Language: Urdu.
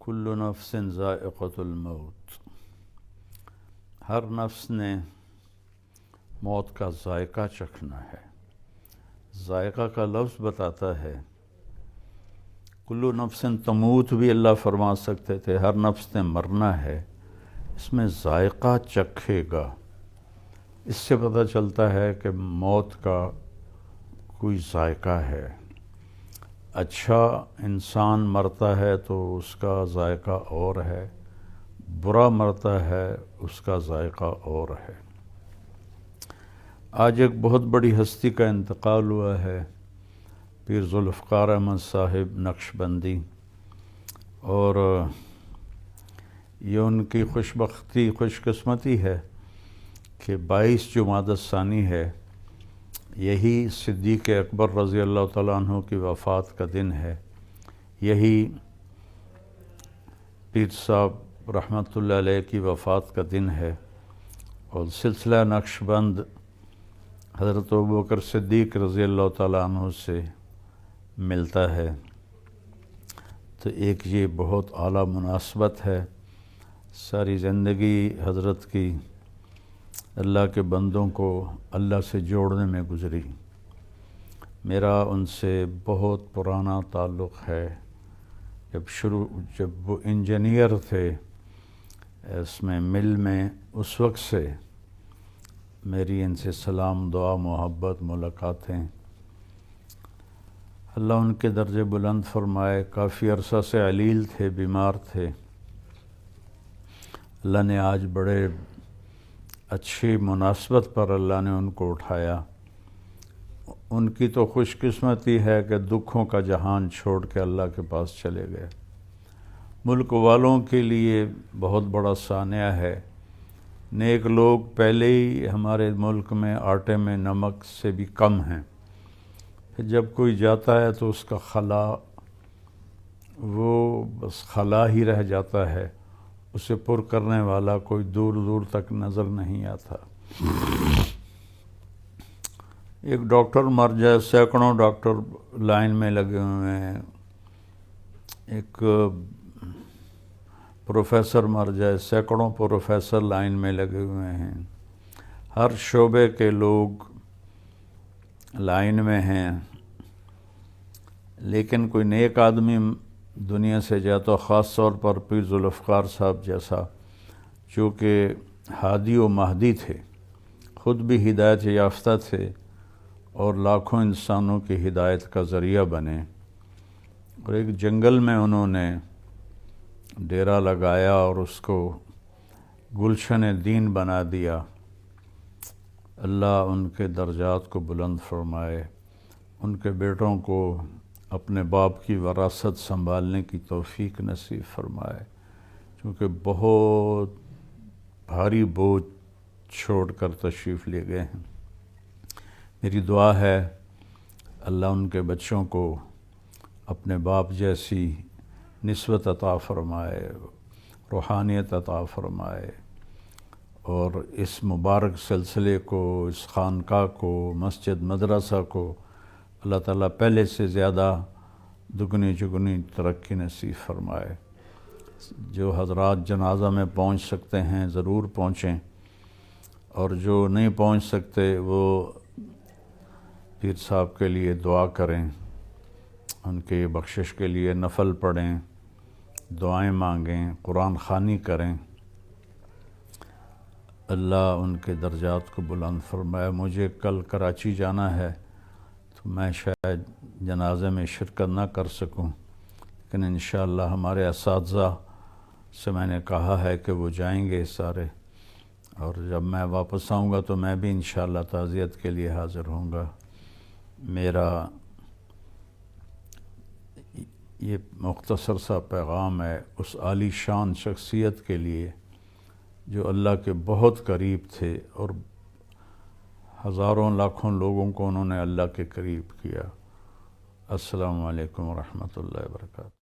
کل نفس ذائقۃ الموت، ہر نفس نے موت کا ذائقہ چکھنا ہے۔ ذائقہ کا لفظ بتاتا ہے، کل نفس تموت بھی اللہ فرما سکتے تھے، ہر نفس نے مرنا ہے، اس میں ذائقہ چکھے گا۔ اس سے پتہ چلتا ہے کہ موت کا کوئی ذائقہ ہے۔ اچھا انسان مرتا ہے تو اس کا ذائقہ اور ہے، برا مرتا ہے اس کا ذائقہ اور ہے۔ آج ایک بہت بڑی ہستی کا انتقال ہوا ہے، پیر ذوالفقار احمد صاحب نقشبندی، اور یہ ان کی خوش قسمتی ہے کہ 22 جمادی الثانی ہے، یہی صدیق اکبر رضی اللہ تعالیٰ عنہ کی وفات کا دن ہے، یہی پیر صاحب رحمۃ اللہ علیہ کی وفات کا دن ہے، اور سلسلہ نقشبند حضرت ابوبکر صدیق رضی اللہ تعالیٰ عنہ سے ملتا ہے۔ تو ایک یہ بہت اعلیٰ مناسبت ہے، ساری زندگی حضرت کی اللہ کے بندوں کو اللہ سے جوڑنے میں گزری۔ میرا ان سے بہت پرانا تعلق ہے، جب وہ انجینئر تھے اس میں مل میں، اس وقت سے میری ان سے سلام، دعا، محبت، ملاقاتیں۔ اللہ ان کے درجے بلند فرمائے۔ کافی عرصہ سے علیل تھے، بیمار تھے، اللہ نے آج بڑے اچھی مناسبت پر اللہ نے ان کو اٹھایا۔ ان کی تو خوش قسمتی ہے کہ دکھوں کا جہان چھوڑ کے اللہ کے پاس چلے گئے۔ ملک والوں کے لیے بہت بڑا سانحہ ہے، نیک لوگ پہلے ہی ہمارے ملک میں آٹے میں نمک سے بھی کم ہیں، پھر جب کوئی جاتا ہے تو اس کا خلا، وہ بس خلا ہی رہ جاتا ہے، اسے پر کرنے والا کوئی دور دور تک نظر نہیں آتا۔ ایک ڈاکٹر مر جائے، سینکڑوں ڈاکٹر لائن میں لگے ہوئے ہیں، ایک پروفیسر مر جائے، سینکڑوں پروفیسر لائن میں لگے ہوئے ہیں، ہر شعبے کے لوگ لائن میں ہیں، لیکن کوئی نیک آدمی دنیا سے جاتا، خاص طور پر پیر ذوالفقار صاحب جیسا، جو کہ ہادی و مہدی تھے، خود بھی ہدایت یافتہ تھے اور لاکھوں انسانوں کی ہدایت کا ذریعہ بنے، اور ایک جنگل میں انہوں نے ڈیرا لگایا اور اس کو گلشن دین بنا دیا۔ اللہ ان کے درجات کو بلند فرمائے، ان کے بیٹوں کو اپنے باپ کی وراثت سنبھالنے کی توفیق نصیب فرمائے، کیونکہ بہت بھاری بوجھ چھوڑ کر تشریف لے گئے ہیں۔ میری دعا ہے اللہ ان کے بچوں کو اپنے باپ جیسی نسبت عطا فرمائے، روحانیت عطا فرمائے، اور اس مبارک سلسلے کو، اس خانقاہ کو، مسجد مدرسہ کو اللہ تعالیٰ پہلے سے زیادہ دگنی چگنی ترقی نصیب فرمائے۔ جو حضرات جنازہ میں پہنچ سکتے ہیں ضرور پہنچیں، اور جو نہیں پہنچ سکتے وہ پیر صاحب کے لیے دعا کریں، ان کے بخشش کے لیے نفل پڑھیں، دعائیں مانگیں، قرآن خوانی کریں۔ اللہ ان کے درجات کو بلند فرمائے۔ مجھے کل کراچی جانا ہے تو میں شاید جنازے میں شرکت نہ کر سکوں، لیکن انشاءاللہ ہمارے اساتذہ سے میں نے کہا ہے کہ وہ جائیں گے سارے، اور جب میں واپس آؤں گا تو میں بھی انشاءاللہ تعزیت کے لیے حاضر ہوں گا۔ میرا یہ مختصر سا پیغام ہے اس عالی شان شخصیت کے لیے جو اللہ کے بہت قریب تھے، اور ہزاروں لاکھوں لوگوں کو انہوں نے اللہ کے قریب کیا۔ السلام علیکم ورحمۃ اللہ وبرکاتہ۔